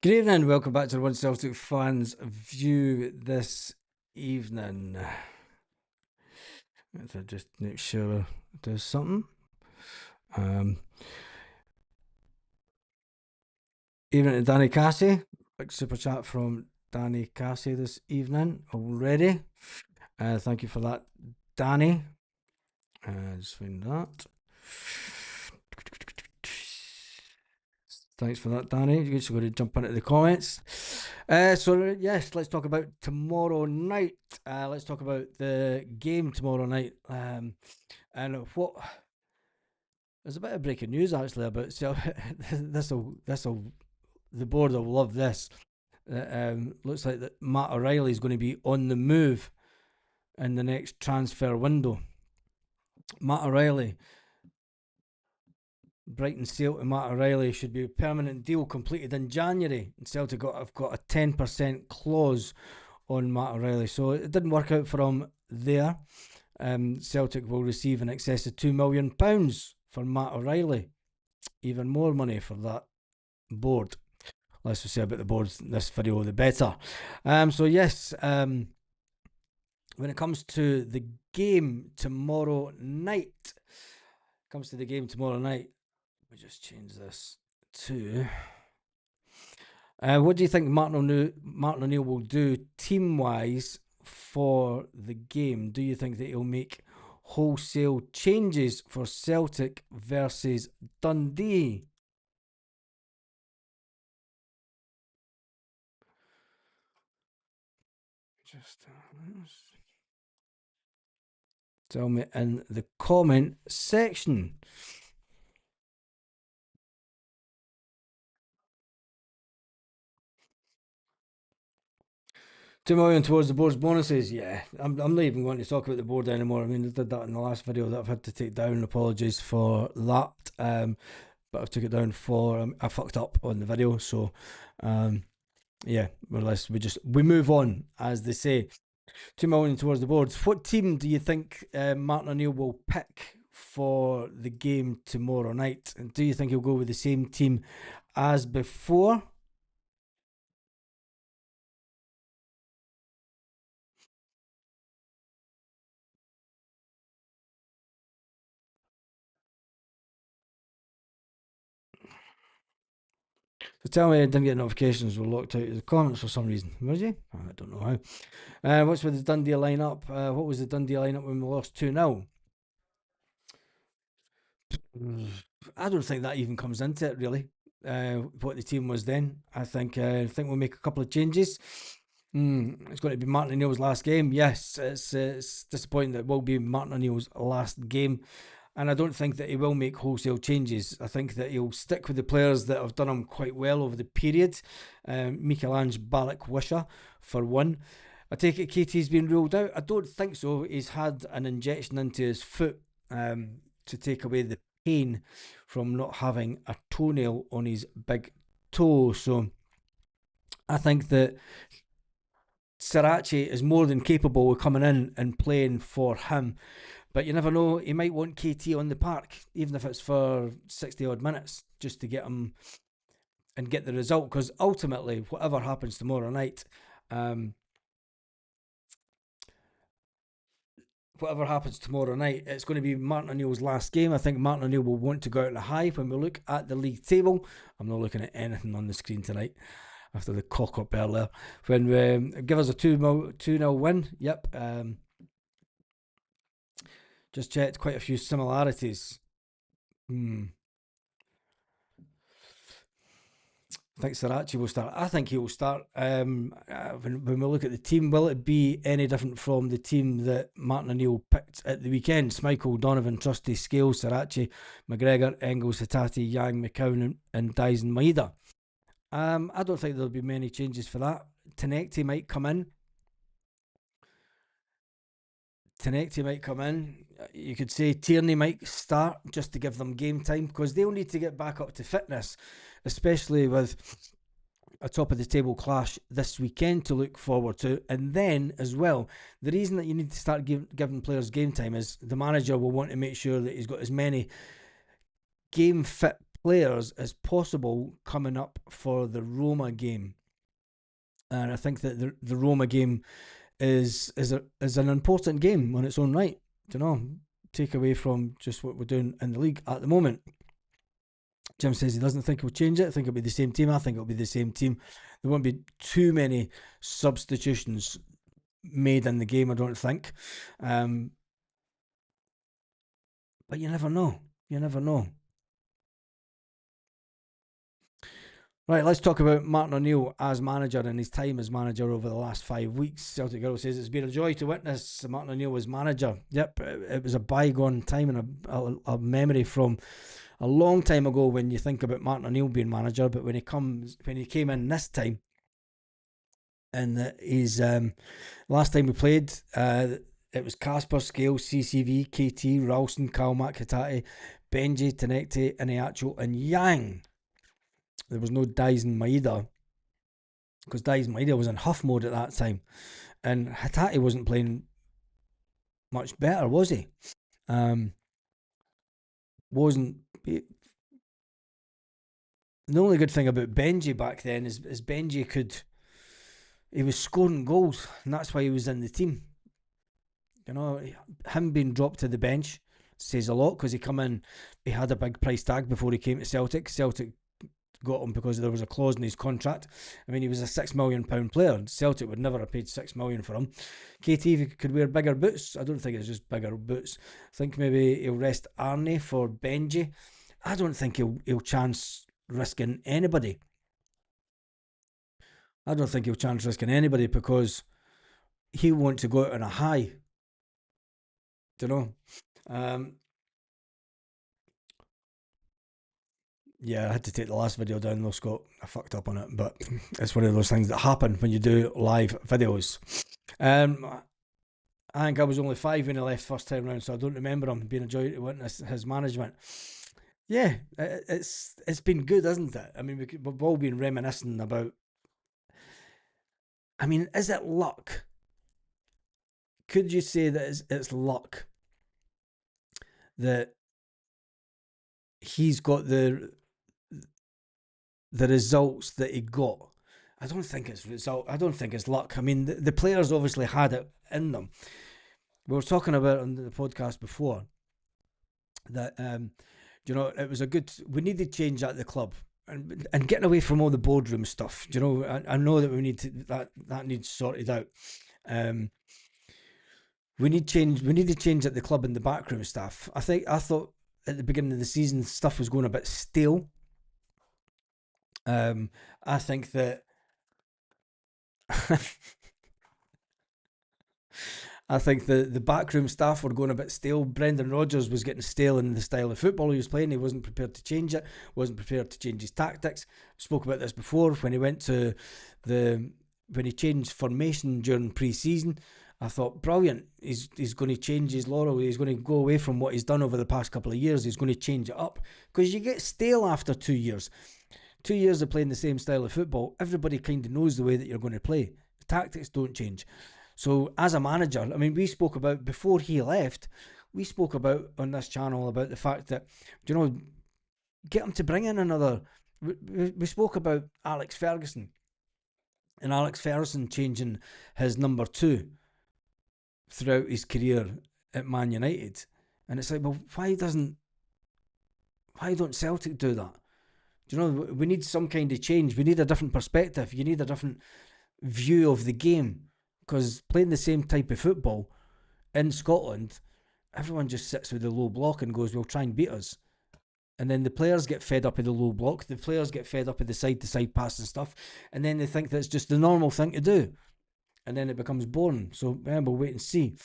Good evening, welcome back to the One Celtic Fans View this evening. Let's just make sure there's something. Evening to Danny Cassie. Big super chat from Danny Cassie this evening already. Thank you for that, Danny. Just find that. Thanks for that, Danny. You're just going to jump into the comments. Yes, let's talk about tomorrow night. Let's talk about the game tomorrow night. And what there's a bit of breaking news actually about the board will love this. Looks like that Matt O'Reilly is going to be on the move in the next transfer window. Matt O'Reilly. Brighton Celtic Matt O'Reilly should be a permanent deal completed in January. And Celtic have got a 10% clause on Matt O'Reilly. So it didn't work out for him there. Celtic will receive in excess of £2 million for Matt O'Reilly. Even more money for that board. Less we say about the board in this video, the better. When it comes to the game tomorrow night, we just change this to. What do you think Martin O'Neill will do team-wise for the game? Do you think that he'll make wholesale changes for Celtic versus Dundee? Just tell me in the comment section. $2 million towards the board's bonuses. Yeah, I'm not even going to talk about the board anymore. I mean, I did that in the last video that I've had to take down. Apologies for that. But I've took it down for I fucked up on the video. So, yeah, we move on, as they say. $2 million towards the board. What team do you think Martin O'Neill will pick for the game tomorrow night? And do you think he'll go with the same team as before? So tell me I didn't get notifications were locked out of the comments for some reason. Was you? I don't know how. What's with the Dundee lineup? What was the Dundee lineup when we lost 2-0? I don't think that even comes into it really. What the team was then. I think we'll make a couple of changes. It's going to be Martin O'Neill's last game. Yes, it's disappointing that it will be Martin O'Neill's last game. And I don't think that he will make wholesale changes. I think that he'll stick with the players that have done him quite well over the period. Michelangelo Balak-Wisha, for one. I take it KT's been ruled out. I don't think so. He's had an injection into his foot to take away the pain from not having a toenail on his big toe. So I think that Sirachi is more than capable of coming in and playing for him. But you never know, he might want KT on the park, even if it's for 60 odd minutes, just to get him and get the result. Because ultimately, whatever happens tomorrow night, it's going to be Martin O'Neill's last game. I think Martin O'Neill will want to go out on a high when we look at the league table. I'm not looking at anything on the screen tonight after the cock up earlier. When we give us a 2-0 win, yep. Just checked quite a few similarities. I think Sirachi will start. I think he will start. When we look at the team, will it be any different from the team that Martin O'Neill picked at the weekend? Schmeichel, Donovan, Trusty, Scales, Sirachi, McGregor, Engels, Hitati, Yang, McCowan, and Dyson Maeda. I don't think there'll be many changes for that. Tenecti might come in. You could say Tierney might start just to give them game time because they'll need to get back up to fitness, especially with a top of the table clash this weekend to look forward to. And then as well, the reason that you need to start giving players game time is the manager will want to make sure that he's got as many game fit players as possible coming up for the Roma game. And I think that the Roma game is an important game on its own right. You know, take away from just what we're doing in the league at the moment. Jim says he doesn't think he'll change it. I think it'll be the same team. I think it'll be the same team. There won't be too many substitutions made in the game, I don't think. But you never know. You never know. Right, let's talk about Martin O'Neill as manager and his time as manager over the last 5 weeks. Celtic Girl says it's been a joy to witness Martin O'Neill as manager. Yep, it was a bygone time and a memory from a long time ago when you think about Martin O'Neill being manager. But when he came in this time, and his last time we played, it was Casper, Scales, CCV, KT, Ralston, Kalmak, Hatate, Benji, Tenekte, Iniacho, and Yang. There was no Daisen Maeda, because Daisen Maeda was in huff mode at that time. And Hatate wasn't playing much better, was he? Wasn't. The only good thing about Benji back then is Benji he was scoring goals, and that's why he was in the team. You know, him being dropped to the bench says a lot, because he come in, he had a big price tag before he came to Celtic. Celtic got him because there was a clause in his contract. I mean, he was a £6 million player. Celtic would never have paid £6 million for him. KT could wear bigger boots. I don't think it's just bigger boots. I think maybe he'll rest Arnie for Benji. I don't think he'll chance risking anybody. I don't think he'll chance risking anybody because he wants to go out on a high. Do you know? Yeah, I had to take the last video down though, Scott. I fucked up on it, but it's one of those things that happen when you do live videos. I think I was only 5 when he left first time round, so I don't remember him being a joy to witness his management. Yeah, it's been good, isn't it? I mean, we've all been reminiscing about. I mean, is it luck? Could you say that it's luck that he's got the results that he got? I don't think it's result. I don't think it's luck. I mean, the players obviously had it in them. We were talking about on the podcast before that it was a good. We needed change at the club, and getting away from all the boardroom stuff. I know that we need that needs sorted out. We need change. We need to change at the club and the backroom staff. I thought at the beginning of the season stuff was going a bit stale. I think that I think the backroom staff were going a bit stale. Brendan Rodgers was getting stale in the style of football he was playing. He wasn't prepared to change it. Wasn't prepared to change his tactics. Spoke about this before when he went to when he changed formation during pre-season. I thought, brilliant. He's going to change his laurel. He's going to go away from what he's done over the past couple of years. He's going to change it up, because you get stale after 2 years. 2 years of playing the same style of football, everybody kind of knows the way that you're going to play. The tactics don't change. So as a manager, I mean, we spoke about, before he left, we spoke about on this channel about the fact that, get him to bring in another. We spoke about Alex Ferguson, and Alex Ferguson changing his number 2 throughout his career at Man United. And it's like, well, why don't Celtic do that? We need some kind of change. We need a different perspective. You need a different view of the game, because playing the same type of football in Scotland, everyone just sits with the low block and goes, we'll try and beat us. And then the players get fed up of the low block. The players get fed up of the side-to-side pass and stuff. And then they think that's just the normal thing to do. And then it becomes boring. So we'll wait and see.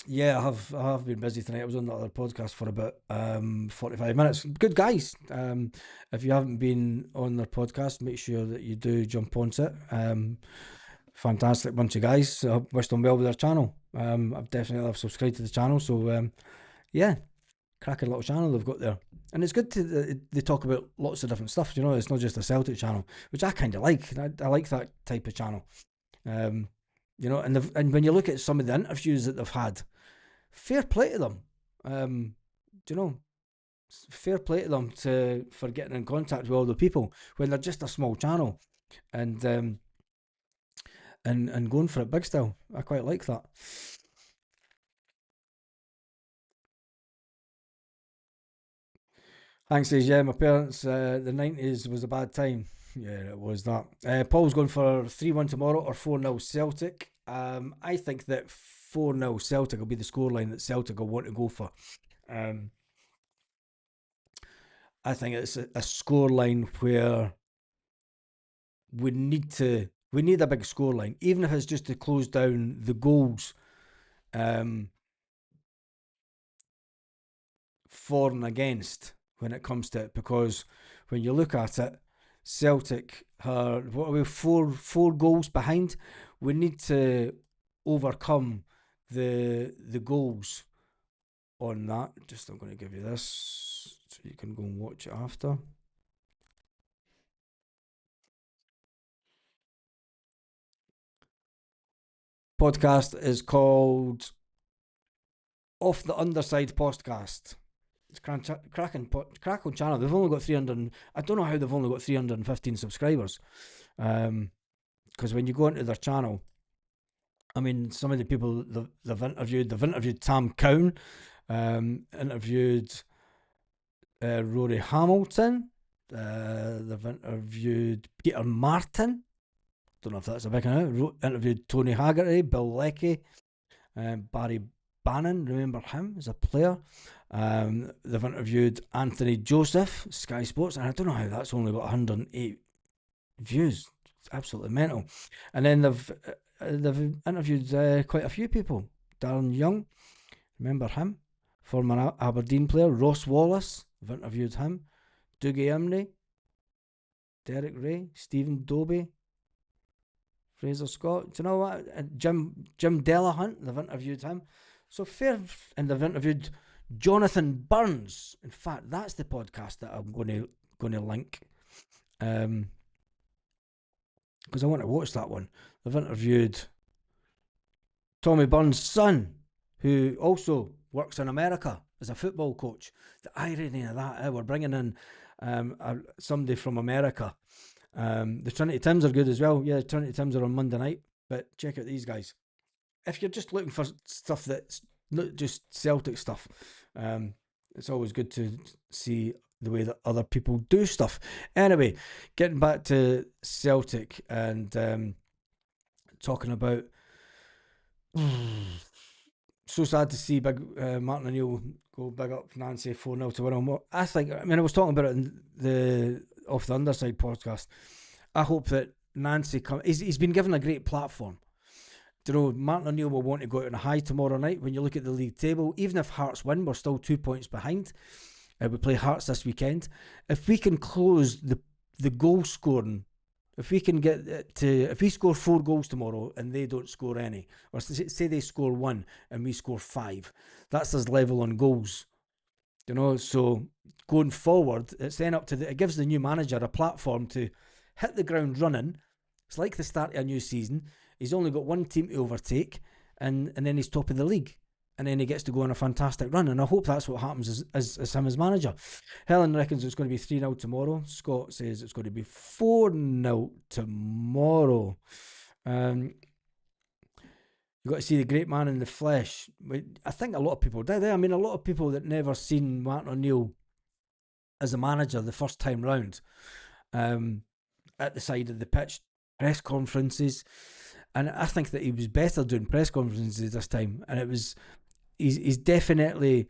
Yeah, I have been busy tonight. I was on the other podcast for about 45 minutes. Good guys. If you haven't been on their podcast, make sure that you do jump onto it. Fantastic bunch of guys. I wish them well with their channel. I've definitely subscribed to the channel. So yeah, cracking little channel they've got there. And it's good they talk about lots of different stuff. It's not just a Celtic channel, which I kind of like. I like that type of channel. And when you look at some of the interviews that they've had, fair play to them. Fair play to them for getting in contact with all the people when they're just a small channel, and and going for it big still. I quite like that. Hank says, yeah, my parents, the 90s was a bad time. Yeah, it was that. Paul's going for 3-1 tomorrow or 4-0 Celtic. I think that 4-0 Celtic will be the scoreline that Celtic will want to go for. Um, I think it's a scoreline where we need a big scoreline, even if it's just to close down the goals, um, for and against when it comes to it, because when you look at it, Celtic are, what are we, four goals behind. We need to overcome the goals on that. Just, I'm going to give you this so you can go and watch it after. Podcast is called Off the Underside Podcast. It's cracking channel. They've only got 300. I don't know how they've only got 315 subscribers. Because when you go into their channel, I mean, some of the people they've interviewed Tam Cowan, interviewed Rory Hamilton, they've interviewed Peter Martin. Don't know if that's a big one. Interviewed Tony Haggerty, Bill Leckie, Barry Bannon. Remember him as a player? They've interviewed Anthony Joseph, Sky Sports, and I don't know how that's only got 108 views. It's absolutely mental. And then they've interviewed quite a few people. Darren Young, remember him? Former Aberdeen player. Ross Wallace, they've interviewed him. Dougie Imrie, Derek Ray, Stephen Dobie, Fraser Scott. Do you know what? Jim Delahunt, they've interviewed him. So fair, and they've interviewed Jonathan Burns. In fact, that's the podcast that I'm going to link, because I want to watch that one. They've interviewed Tommy Burns' son, who also works in America as a football coach. The irony of that, we're bringing in somebody from America. The Trinity Tims are good as well. Yeah, the Trinity Tims are on Monday night, but check out these guys. If you're just looking for stuff that's not just Celtic stuff, it's always good to see the way that other people do stuff. Anyway, getting back to Celtic and talking about. So sad to see big Martin O'Neill go big up Nancy 4-0 to win. I mean, I was talking about it in the Off the Underside podcast. I hope that Nancy he's been given a great platform. You know, Martin O'Neill will want to go out on a high tomorrow night. When you look at the league table, even if Hearts win, we're still 2 points behind. We play Hearts this weekend. If we can close the goal scoring, if we can get if we score 4 goals tomorrow and they don't score any, or say they score 1 and we score 5, that's us level on goals. You know, so going forward, it's then up to it gives the new manager a platform to hit the ground running. It's like the start of a new season. He's only got one team to overtake, and then he's top of the league. And then he gets to go on a fantastic run. And I hope that's what happens as him as manager. Helen reckons it's going to be 3-0 tomorrow. Scott says it's going to be 4-0 tomorrow. You got to see the great man in the flesh. I think a lot of people did. I mean, a lot of people that never seen Martin O'Neill as a manager the first time round, at the side of the pitch, press conferences. And I think that he was better doing press conferences this time. And he's definitely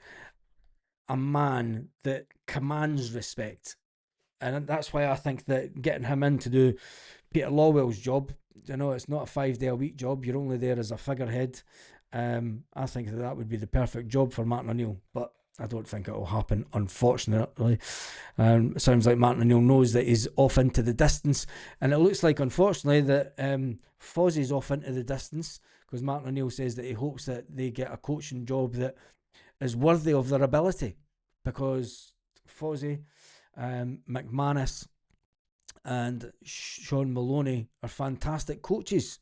a man that commands respect. And that's why I think that getting him in to do Peter Lawwell's job, you know, it's not a 5-day-a-week job. You're only there as a figurehead. I think that would be the perfect job for Martin O'Neill. But I don't think it will happen, unfortunately. It sounds like Martin O'Neill knows that he's off into the distance. And it looks like, unfortunately, that Fozzie's off into the distance, because Martin O'Neill says that he hopes that they get a coaching job that is worthy of their ability, because Fozzie, McManus and Sean Maloney are fantastic coaches.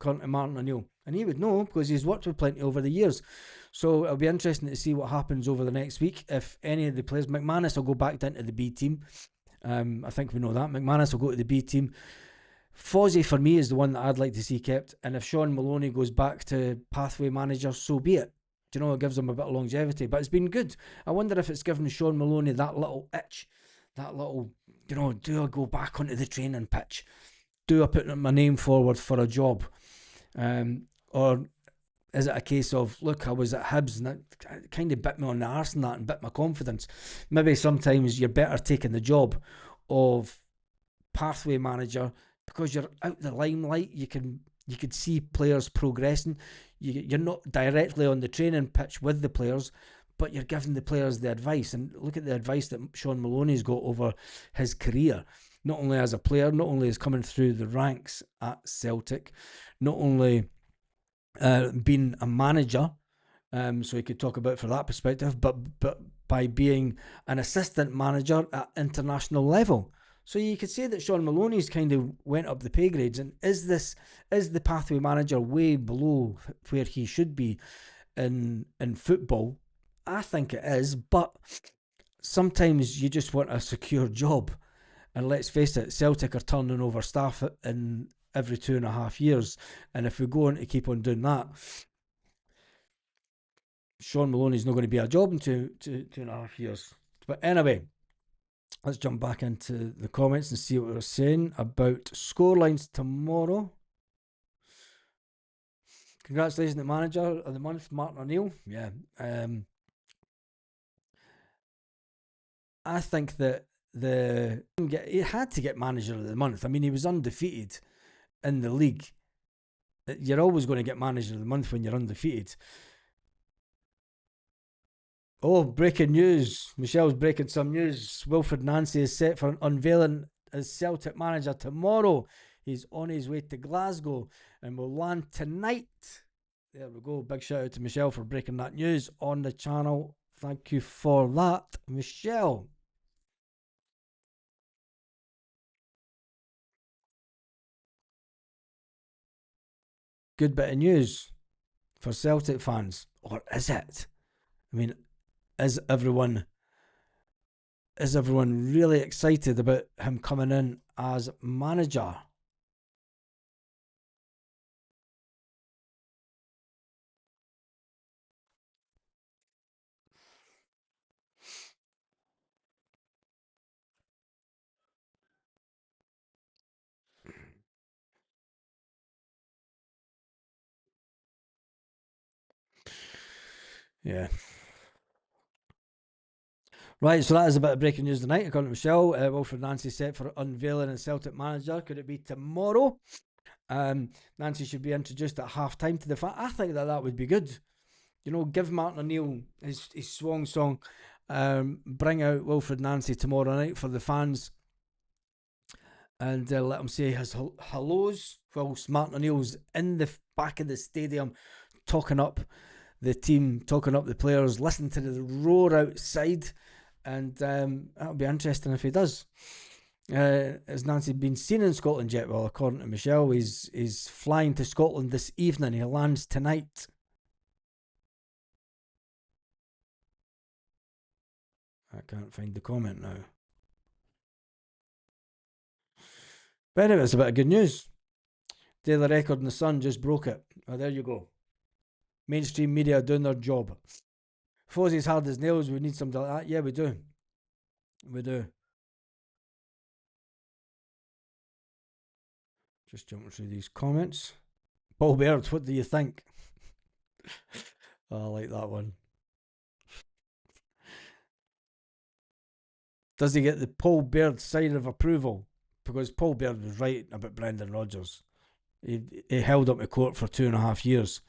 according to Martin O'Neill. And he would know because he's worked with plenty over the years. So it'll be interesting to see what happens over the next week. If any of the players, McManus will go back into the B team. I think we know that. McManus will go to the B team. Fozzie for me is the one that I'd like to see kept. And if Sean Maloney goes back to pathway manager, so be it. Do you know, it gives him a bit of longevity. But it's been good. I wonder if it's given Sean Maloney that little itch, that little, do I go back onto the training pitch? Do I put my name forward for a job? Or is it a case of, look, I was at Hibs and that kind of bit me on the arse and that and bit my confidence? Maybe sometimes you're better taking the job of pathway manager because you're out the limelight. You can see players progressing. You're not directly on the training pitch with the players, but you're giving the players the advice. And look at the advice that Sean Maloney's got over his career, not only as a player, not only as coming through the ranks at Celtic, not only being a manager, so he could talk about it for that perspective, but by being an assistant manager at international level. So you could say that Sean Maloney's kind of went up the pay grades. And is the pathway manager way below where he should be in football? I think it is, but sometimes you just want a secure job. And let's face it, Celtic are turning over staff in every 2.5 years. And if we go on to keep on doing that, Sean Maloney's not going to be a job in 2.5 years. But anyway, let's jump back into the comments and see what we're saying about scorelines tomorrow. Congratulations to the manager of the month, Martin O'Neill. Yeah. I think that he had to get manager of the month. I mean, he was undefeated in the league. You're always going to get manager of the month when you're undefeated. Oh, breaking news. Michelle's breaking some news. Wilfred Nancy is set for unveiling as Celtic manager tomorrow. He's on his way to Glasgow and will land tonight. There we go. Big shout out to Michelle for breaking that news on the channel. Thank you for that, Michelle. Good bit of news for Celtic fans. Or is it? I mean, is everyone really excited about him coming in as manager? Yeah. Right, so that is a bit of breaking news tonight. According to Michelle, Wilfred Nancy set for unveiling as Celtic manager. Could it be tomorrow? Nancy should be introduced at half time to the fan. I think that would be good. Give Martin O'Neill his swan song. Bring out Wilfred Nancy tomorrow night for the fans and let him say his hellos whilst Martin O'Neill's in the back of the stadium talking up the team, talking up the players, listening to the roar outside. And that'll be interesting if he does. Has Nancy been seen in Scotland yet? Well, according to Michelle, he's flying to Scotland this evening. He lands tonight. I can't find the comment now. But anyway, it's a bit of good news. Daily Record and the Sun just broke it. Oh, there you go. Mainstream media doing their job. Fozzie's hard as nails. We need something like that. Yeah, we do. We do. Just jumping through these comments. Paul Baird, what do you think? Oh, I like that one. Does he get the Paul Baird sign of approval? Because Paul Baird was right about Brendan Rodgers. He held up the court for 2.5 years.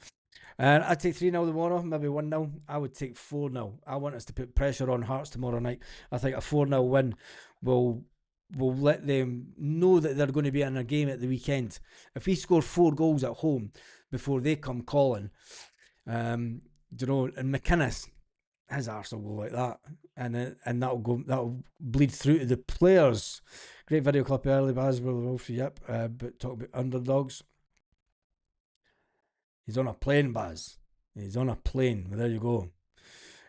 And I'd take 3-0 tomorrow, maybe 1-0. I would take 4-0. I want us to put pressure on Hearts tomorrow night. I think a 4-0 win will let them know that they're going to be in a game at the weekend. If we score 4 goals at home before they come calling, and McInnes, his arse will go like that, and that'll bleed through to the players. Great video clip early, Baz, Wolf, yep. But talk about underdogs. He's on a plane, Baz. He's on a plane. Well, there you go.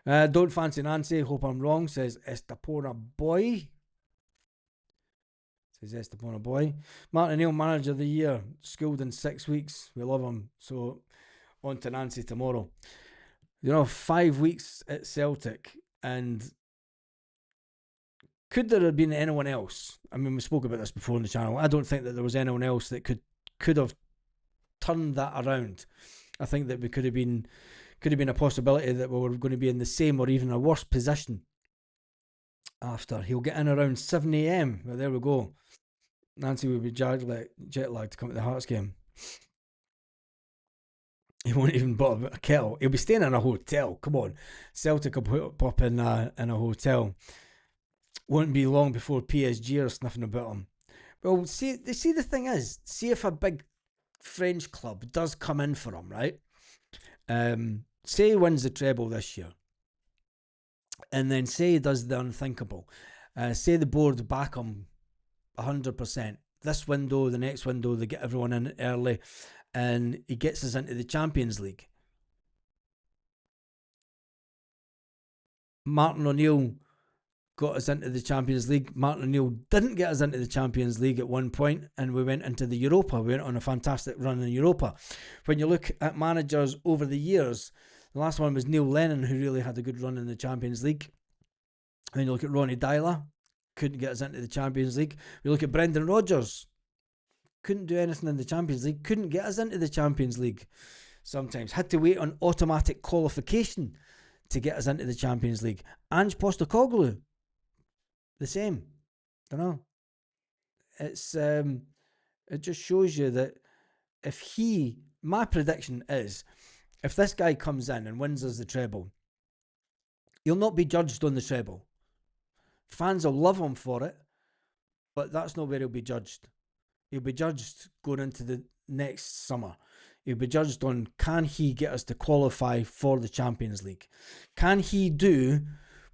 Don't fancy Nancy. Hope I'm wrong. Says Estepona Boy. Says Estepona Boy. Martin Neal, manager of the year. Schooled in 6 weeks. We love him. So on to Nancy tomorrow. 5 weeks at Celtic, and could there have been anyone else? I mean, we spoke about this before on the channel. I don't think that there was anyone else that could have turned that around. I think that we could have been a possibility that we were going to be in the same or even a worse position after. He'll get in around 7 a.m. Well, there we go. Nancy will be jet lagged to come to the Hearts game. He won't even bother a kettle. He'll be staying in a hotel. Come on. Celtic will put up in a hotel. Won't be long before PSG are sniffing about him. Well, see, the thing is, see if a big French club does come in for him, right? Say he wins the treble this year, and then say he does the unthinkable. Say the board back him 100%. This window, the next window, they get everyone in early, and he gets us into the Champions League. Martin O'Neill got us into the Champions League. Martin O'Neill didn't get us into the Champions League at one point, and we went into the Europa. We went on a fantastic run in Europa. When you look at managers over the years, the last one was Neil Lennon, who really had a good run in the Champions League. When you look at Ronnie Dyler, couldn't get us into the Champions League. We look at Brendan Rodgers, couldn't do anything in the Champions League, couldn't get us into the Champions League. Sometimes had to wait on automatic qualification to get us into the Champions League. Ange Postecoglou, the same. I don't know. It's it just shows you that my prediction is, if this guy comes in and wins us the treble, he'll not be judged on the treble. Fans will love him for it, but that's not where he'll be judged. He'll be judged going into the next summer. He'll be judged on, can he get us to qualify for the Champions League? Can he do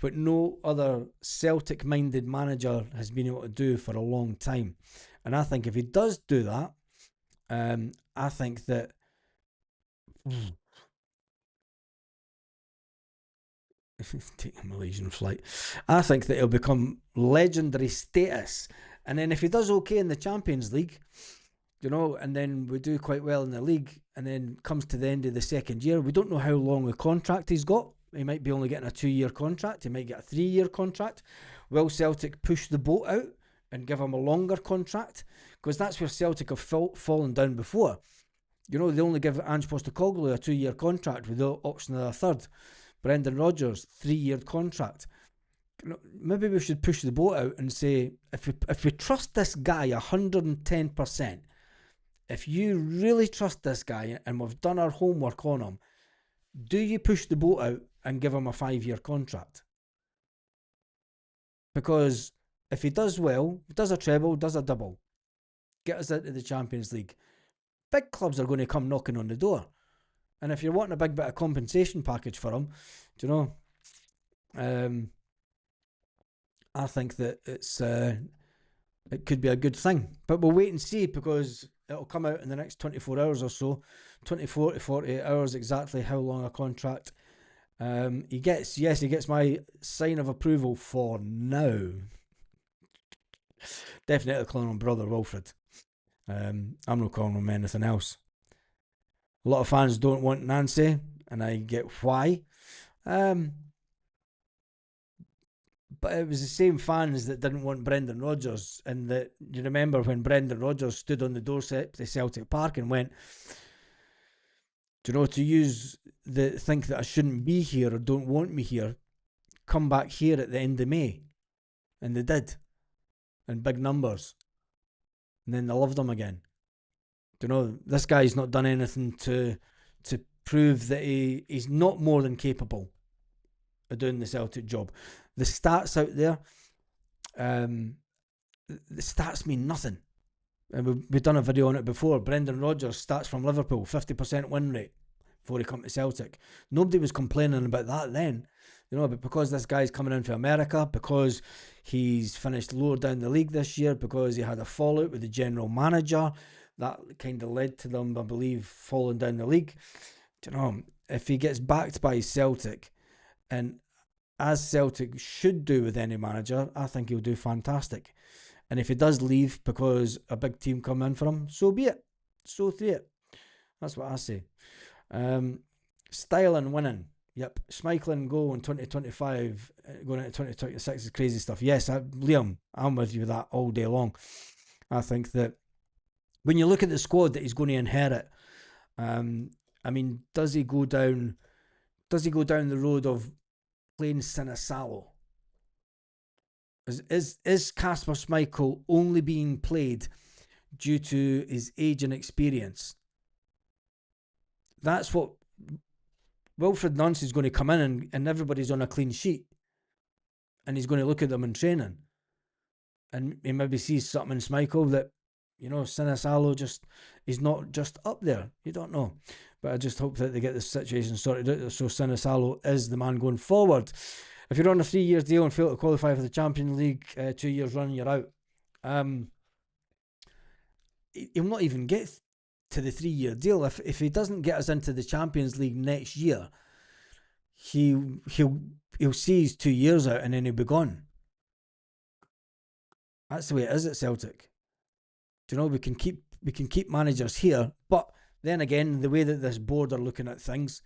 what no other Celtic-minded manager has been able to do for a long time? And I think if he does do that, I think that take a Malaysian flight. I think that he'll become legendary status. And then if he does okay in the Champions League, and then we do quite well in the league, and then comes to the end of the second year, we don't know how long a contract he's got. He might be only getting a 2-year contract. He might get a 3-year contract. Will Celtic push the boat out and give him a longer contract? Because that's where Celtic have fallen down before. They only give Ange Postecoglou a 2-year contract with the option of a third. Brendan Rodgers, 3-year contract. Maybe we should push the boat out and say, if we trust this guy 110%, if you really trust this guy and we've done our homework on him, do you push the boat out and give him a 5-year contract? Because if he does well, does a treble, does a double, get us into the Champions League, big clubs are going to come knocking on the door. And if you're wanting a big bit of compensation package for him, I think that it could be a good thing. But we'll wait and see, because it'll come out in the next 24 hours or so, 24 to 48 hours exactly how long a contract he gets. Yes, he gets my sign of approval for now. Definitely calling him Brother Wilfred. I'm not calling him anything else. A lot of fans don't want Nancy, and I get why. But it was the same fans that didn't want Brendan Rodgers. And that, you remember when Brendan Rodgers stood on the doorstep to Celtic Park and went, to use think that I shouldn't be here or don't want me here, come back here at the end of May. And they did. In big numbers. And then they loved him again. This guy's not done anything to prove that he's not more than capable of doing the Celtic job. The stats out there, the stats mean nothing. And we've done a video on it before. Brendan Rodgers, stats from Liverpool, 50% win rate before he come to Celtic. Nobody was complaining about that then. But because this guy's coming in from America, because he's finished lower down the league this year, because he had a fallout with the general manager, that kind of led to them, I believe, falling down the league. Do you know, if he gets backed by Celtic, and as Celtic should do with any manager, I think he'll do fantastic. And if he does leave because a big team come in for him, so be it. So be it. That's what I say. Style and winning. Yep. Schmeichel goal in 2025, going into 2026 is crazy stuff. Yes, Liam, I'm with you with that all day long. I think that when you look at the squad that he's going to inherit, I mean, does he go down the road of playing Sinisalo? Is Kasper Schmeichel only being played due to his age and experience? That's what Wilfried Nance is going to come in, and everybody's on a clean sheet, and he's going to look at them in training, and he maybe sees something in Schmeichel that, Sinisalo he's not just up there. You don't know. But I just hope that they get this situation sorted out so Sinisalo is the man going forward. If you're on a 3-year deal and fail to qualify for the Champions League 2 years running, you're out. He'll not even get to the 3-year deal. If he doesn't get us into the Champions League next year, he'll see his 2 years out and then he'll be gone. That's the way it is at Celtic. Do you know, we can keep managers here, but then again, the way that this board are looking at things,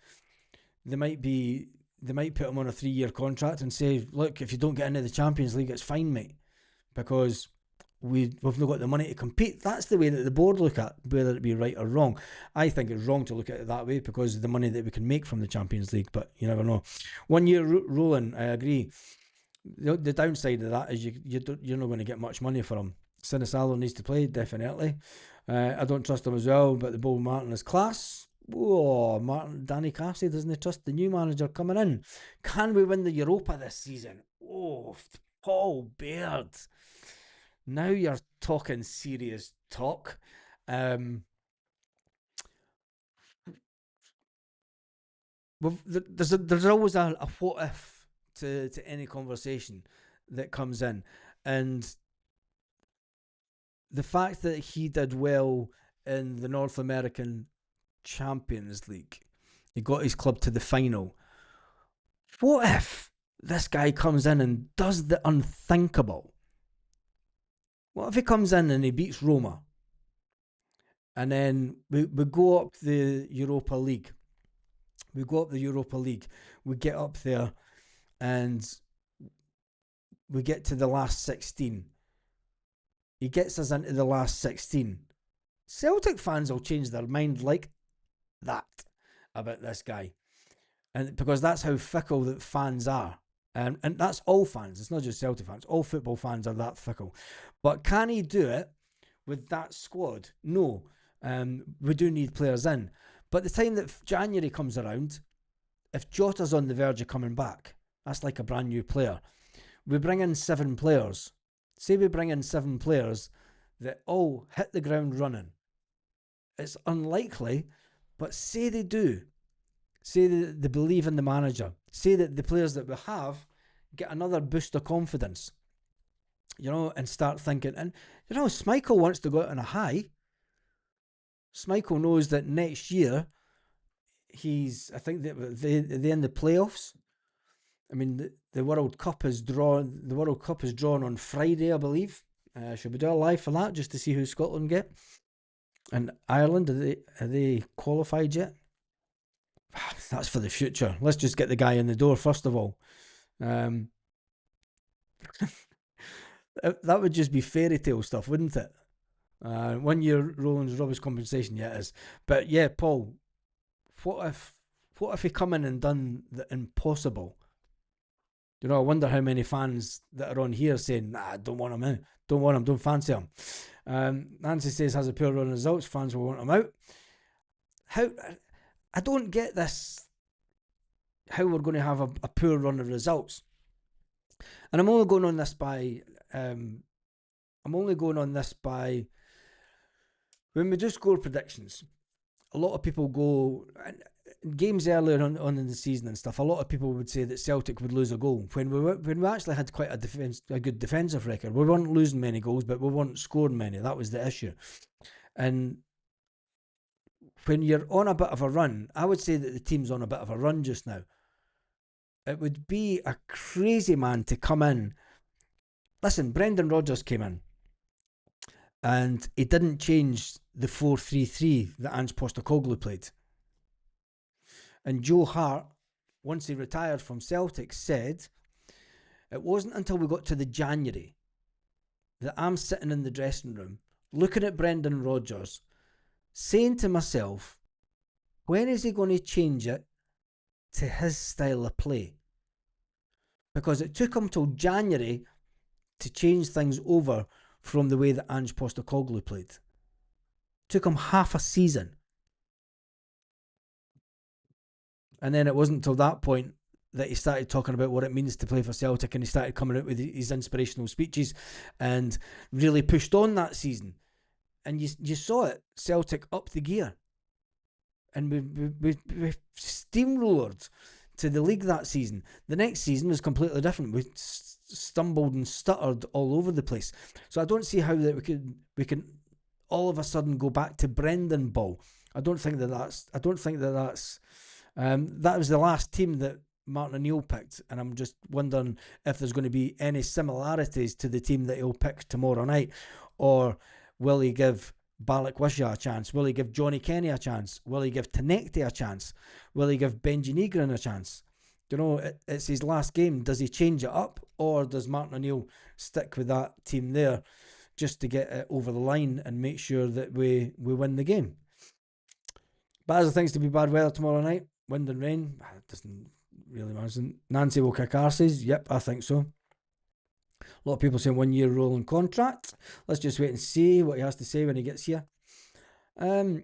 they might put him on a 3-year contract and say, look, if you don't get into the Champions League, it's fine, mate, because we've not got the money to compete. That's the way that the board look at whether it be right or wrong. I think it's wrong to look at it that way because of the money that we can make from the Champions League, but you never know. 1 year rolling, I agree. The downside of that is you're not going to get much money for him. Sinisalo needs to play, definitely. I don't trust him as well, but the Bob Martin is class. Oh, Danny Cassidy doesn't trust the new manager coming in. Can we win the Europa this season? Oh, Paul Baird. Now you're talking serious talk. There's always a what if to any conversation that comes in, and the fact that he did well in the North American Champions League, he got his club to the final. What if this guy comes in and does the unthinkable? What if he comes in and he beats Roma, and then we go up the Europa League? We get up there and we get to the last 16. He gets us into the last 16. Celtic fans will change their mind like that about this guy, and because that's how fickle that fans are, and that's all fans. It's not just Celtic fans. All football fans are that fickle. But can he do it with that squad? No. We do need players in. But the time that January comes around, if Jota's on the verge of coming back, that's like a brand new player. We bring in 7 players. Say we bring in 7 players that all hit the ground running. It's unlikely, but say they do. Say that they believe in the manager. Say that the players that we have get another boost of confidence, and start thinking. And, Schmeichel wants to go out on a high. Schmeichel knows that next year, I think that they're in the playoffs. I mean, the World Cup is drawn. The World Cup is drawn on Friday, I believe. Should we do a live for that just to see who Scotland get? And Ireland, are they qualified yet? That's for the future. Let's just get the guy in the door first of all. That would just be fairy tale stuff, wouldn't it? 1 year Roland's rubbish compensation, yeah, it is. But yeah, Paul, what if he come in and done the impossible? I wonder how many fans that are on here saying, nah, I don't want him in. Don't want him, don't fancy him. Nancy says has a poor run of results, fans will want him out. I don't get this, how we're going to have a poor run of results. And I'm only going on this by when we do score predictions. A lot of people go, games earlier on in the season and stuff, a lot of people would say that Celtic would lose a goal when we actually had quite a good defensive record. We weren't losing many goals, but we weren't scoring many. That was the issue. And when you're on a bit of a run, I would say that the team's on a bit of a run just now. It would be a crazy man to come in. Listen, Brendan Rodgers came in and he didn't change the 4-3-3 that Ange Postecoglou played. And Joe Hart, once he retired from Celtic, said it wasn't until we got to the January that I'm sitting in the dressing room looking at Brendan Rodgers, saying to myself, when is he going to change it to his style of play? Because it took him till January to change things over from the way that Ange Postecoglou played. It took him half a season. And then it wasn't until that point that he started talking about what it means to play for Celtic, and he started coming out with his inspirational speeches and really pushed on that season. And you saw it. Celtic upped the gear. And we steamrolled to the league that season. The next season was completely different. We stumbled and stuttered all over the place. So I don't see how that we can all of a sudden go back to Brendan Ball. I don't think that's that was the last team that Martin O'Neill picked, and I'm just wondering if there's going to be any similarities to the team that he'll pick tomorrow night, or will he give Balak Wisha a chance? Will he give Johnny Kenny a chance? Will he give Tenekte a chance? Will he give Benji Negrin a chance? You know, it's his last game. Does he change it up, or does Martin O'Neill stick with that team there just to get it over the line and make sure that we win the game? But as it things to be bad weather tomorrow night, wind and rain, it doesn't really matter. Nancy will kick arses. Yep, I think so. A lot of people saying 1 year rolling contract. Let's just wait and see what he has to say when he gets here. I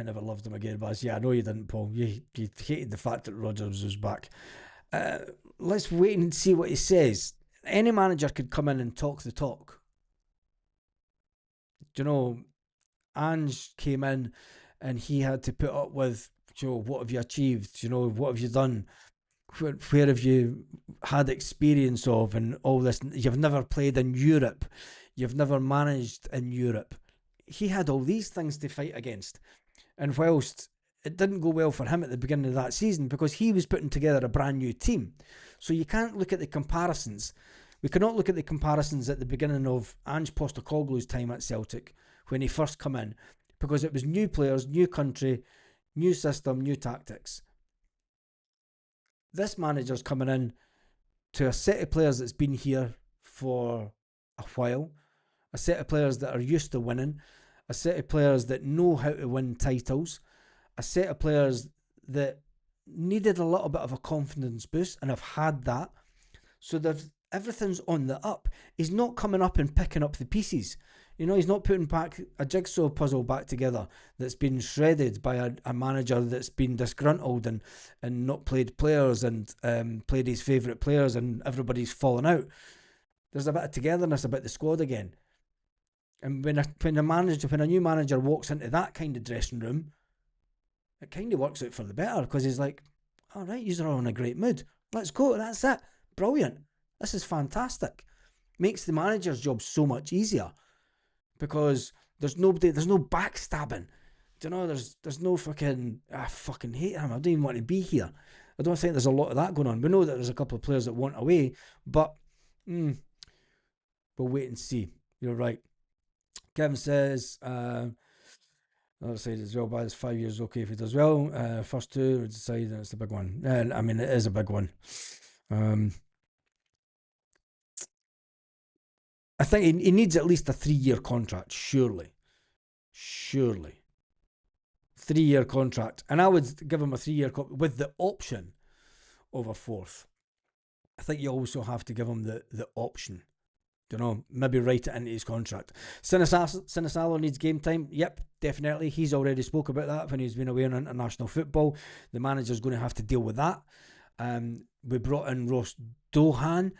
never loved him again, but yeah, I know you didn't, Paul. You hated the fact that Rodgers was back. Let's wait and see what he says. Any manager could come in and talk the talk. Do you know, Ange came in and he had to put up with, you know, what have you achieved? You know, what have you done? Where have you had experience of, and all this? You've never played in Europe. You've never managed in Europe. He had all these things to fight against. And whilst it didn't go well for him at the beginning of that season because he was putting together a brand new team. So you can't look at the comparisons. We cannot look at the comparisons at the beginning of Ange Postecoglou's time at Celtic when he first come in, because it was new players, new country, new system, new tactics. This manager's coming in to a set of players that's been here for a while, a set of players that are used to winning, a set of players that know how to win titles, a set of players that needed a little bit of a confidence boost and have had that. So everything's on the up. He's not coming up and picking up the pieces. You know, he's not putting back a jigsaw puzzle back together that's been shredded by a manager that's been disgruntled and not played players and played his favourite players and everybody's fallen out. There's a bit of togetherness about the squad again. And when a new manager walks into that kind of dressing room, it kind of works out for the better, because he's like, all right, you're all in a great mood. Let's go. That's it. Brilliant. This is fantastic. Makes the manager's job so much easier, because there's no backstabbing. Do you know, there's no fucking, I fucking hate him. I don't even want to be here. I don't think there's a lot of that going on. We know that there's a couple of players that want away, but we'll wait and see. You're right. Kevin says, another side as well, by this 5 years okay if he does well. First two, we decide that's the big one. I mean, it is a big one. I think he needs at least a 3-year contract, surely. 3-year contract. And I would give him a 3-year contract with the option of a fourth. I think you also have to give him the option. You know, maybe write it into his contract. Sinisalo needs game time. Yep, definitely. He's already spoke about that when he's been away on international football. The manager's going to have to deal with that. We brought in Ross Dohan,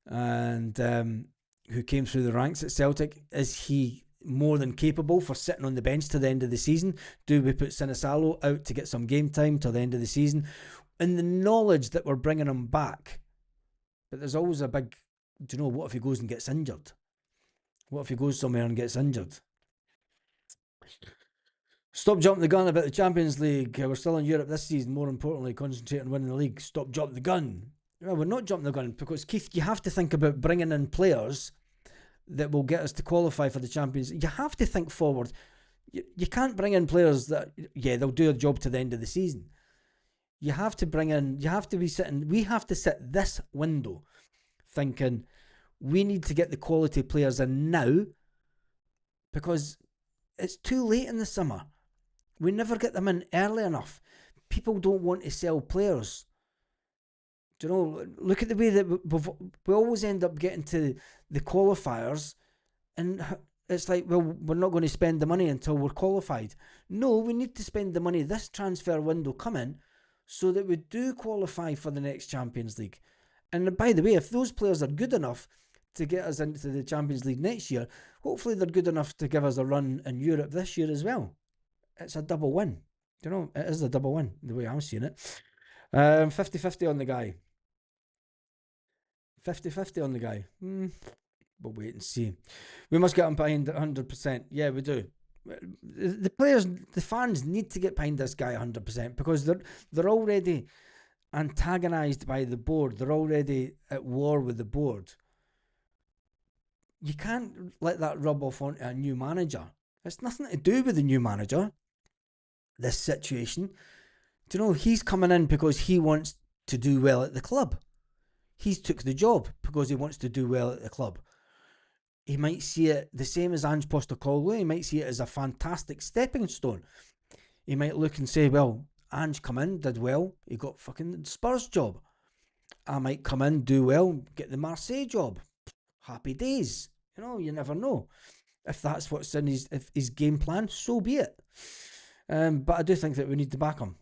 and who came through the ranks at Celtic. Is he more than capable for sitting on the bench to the end of the season? Do we put Sinisalo out to get some game time till the end of the season? In the knowledge that we're bringing him back. But there's always a big, do you know, what if he goes and gets injured? What if he goes somewhere and gets injured? Stop jumping the gun about the Champions League. We're still in Europe this season. More importantly, concentrate on winning the league. Stop jumping the gun. Well, we're not jumping the gun because, Keith, you have to think about bringing in players that will get us to qualify for the Champions League. You have to think forward. You can't bring in players that, yeah, they'll do a job to the end of the season. You have to bring in, you have to be sitting, we have to sit this window thinking we need to get the quality players in now because it's too late in the summer. We never get them in early enough. People don't want to sell players. Do you know, look at the way that we always end up getting to the qualifiers and it's like, well, we're not going to spend the money until we're qualified. No, we need to spend the money this transfer window coming so that we do qualify for the next Champions League. And by the way, if those players are good enough to get us into the Champions League next year, hopefully they're good enough to give us a run in Europe this year as well. It's a double win. You know, it is a double win, the way I'm seeing it. 50-50 on the guy. 50-50 on the guy. We'll wait and see. We must get him behind 100%. Yeah, we do. The players, the fans need to get behind this guy 100% because they're already antagonised by the board. They're already at war with the board. You can't let that rub off onto a new manager. It's nothing to do with the new manager, this situation. Do you know, he's coming in because he wants to do well at the club. He's took the job because he wants to do well at the club. He might see it the same as Ange Postecoglou. He might see it as a fantastic stepping stone. He might look and say, well, Ange come in, did well. He got fucking Spurs job. I might come in, do well, get the Marseille job. Happy days. You know, you never know. If that's what's in his game plan, so be it. But I do think that we need to back him.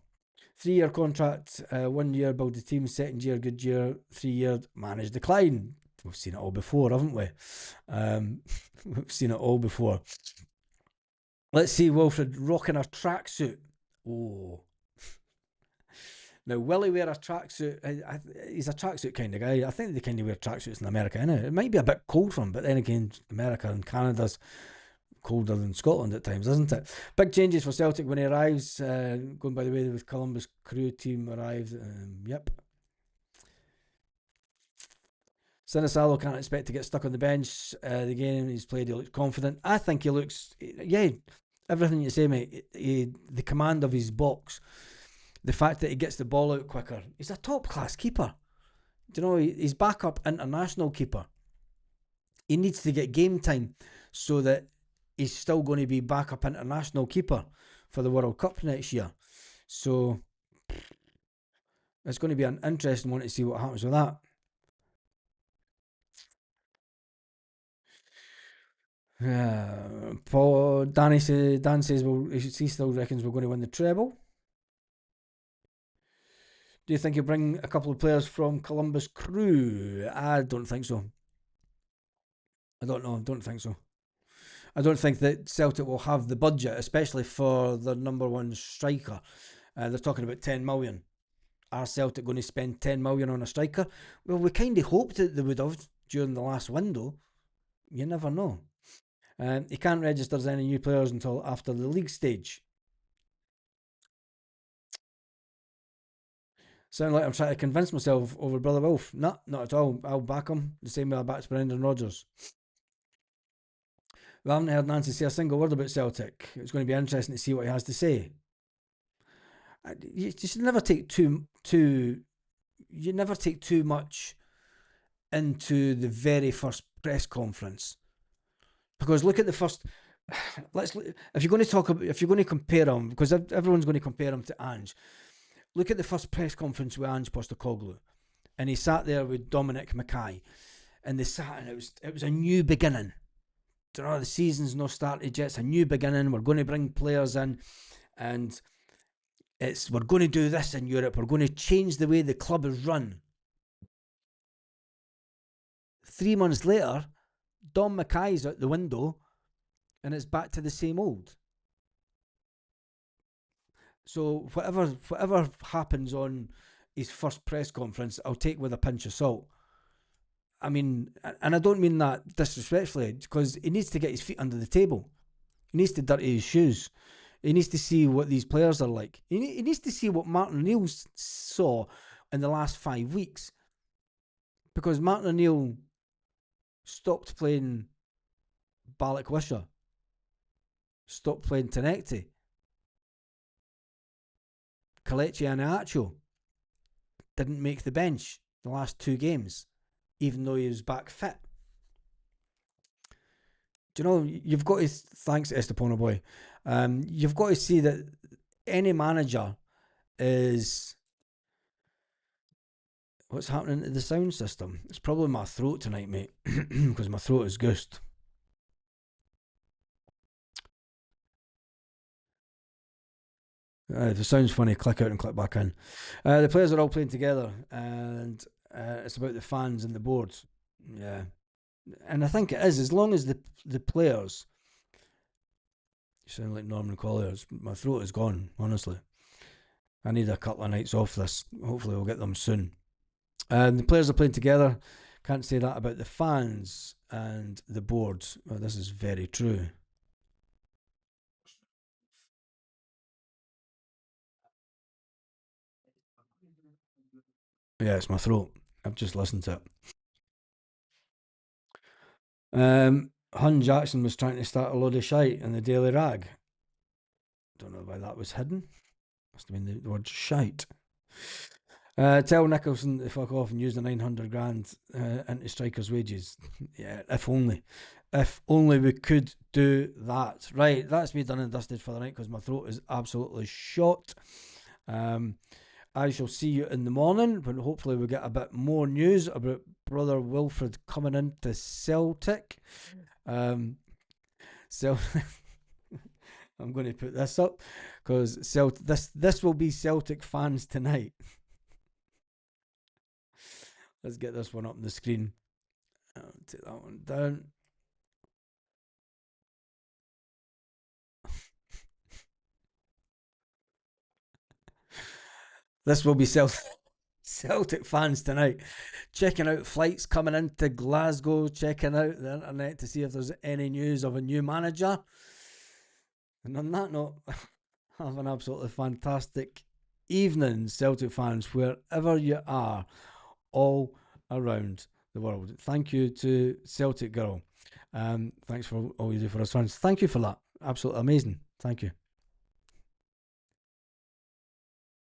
3-year contract, 1 year build the team, second year good year, 3 year manage decline. We've seen it all before, haven't we? We've seen it all before. Let's see Wilfred rocking a tracksuit. Oh. Now, will he wear a tracksuit? He's a tracksuit kind of guy. I think they kind of wear tracksuits in America, innit? It might be a bit cold for him, but then again, America and Canada's colder than Scotland at times, isn't it? Big changes for Celtic when he arrives. Going by the way, the Columbus Crew team arrived. Yep. Sinisalo can't expect to get stuck on the bench. The game he's played, he looks confident. I think he looks, yeah, everything you say, mate. The command of his box, the fact that he gets the ball out quicker. He's a top class keeper. Do you know, he's backup international keeper. He needs to get game time so that he's still going to be backup international keeper for the World Cup next year. So it's going to be an interesting one to see what happens with that. Dan says, well, he still reckons we're going to win the treble. Do you think you'll bring a couple of players from Columbus Crew? I don't think so. I don't know. I don't think so. I don't think that Celtic will have the budget, especially for their number one striker. They're talking about 10 million. Are Celtic going to spend 10 million on a striker? Well, we kind of hoped that they would have during the last window. You never know. He can't register as any new players until after the league stage. Sound like I'm trying to convince myself over Brother Wolf. No, not at all. I'll back him the same way I backed Brendan Rodgers. We haven't heard Nancy say a single word about Celtic. It's going to be interesting to see what he has to say. You should never take you never take too much into the very first press conference, because look at the first. If you're going to compare him, because everyone's going to compare him to Ange. Look at the first press conference with Ange Postecoglou, and he sat there with Dominic Mackay, and they sat, and it was a new beginning. You know, the season's not started yet. It's a new beginning. We're going to bring players in, and we're going to do this in Europe. We're going to change the way the club is run. 3 months later, Dom Mackay's out the window, and it's back to the same old. So whatever happens on his first press conference, I'll take with a pinch of salt. I mean, and I don't mean that disrespectfully, because he needs to get his feet under the table. He needs to dirty his shoes. He needs to see what these players are like. He needs to see what Martin O'Neill saw in the last 5 weeks. Because Martin O'Neill stopped playing Balak Wisher, stopped playing Tenecti, Kalechi Anacho didn't make the bench the last 2 games, even though he was back fit. Do you know, you've got to, thanks Estepona boy, you've got to see that any manager is, what's happening to the sound system? It's probably my throat tonight, mate, because my throat is ghost. If it sounds funny, click out and click back in. The players are all playing together, and it's about the fans and the boards. Yeah, and I think it is, as long as the players. You sound like Norman Colliers. My throat is gone, honestly. I need a couple of nights off this. Hopefully, we'll get them soon. The players are playing together. Can't say that about the fans and the boards. Well, this is very true. Yeah, it's my throat. I've just listened to it. Hun Jackson was trying to start a load of shite in the Daily Rag. Don't know why that was hidden. Must have been the word shite. Tell Nicholson to fuck off and use the 900 grand into strikers' wages. Yeah, if only. If only we could do that. Right, that's me done and dusted for the night because my throat is absolutely shot. I shall see you in the morning when hopefully we get a bit more news about brother Wilfred coming into Celtic. So I'm going to put this up because this will be Celtic fans tonight. Let's get this one up on the screen. I'll take that one down. This will be Celtic fans tonight. Checking out flights coming into Glasgow, checking out the internet to see if there's any news of a new manager. And on that note, have an absolutely fantastic evening, Celtic fans, wherever you are, all around the world. Thank you to Celtic Girl. Thanks for all you do for us fans. Thank you for that. Absolutely amazing. Thank you.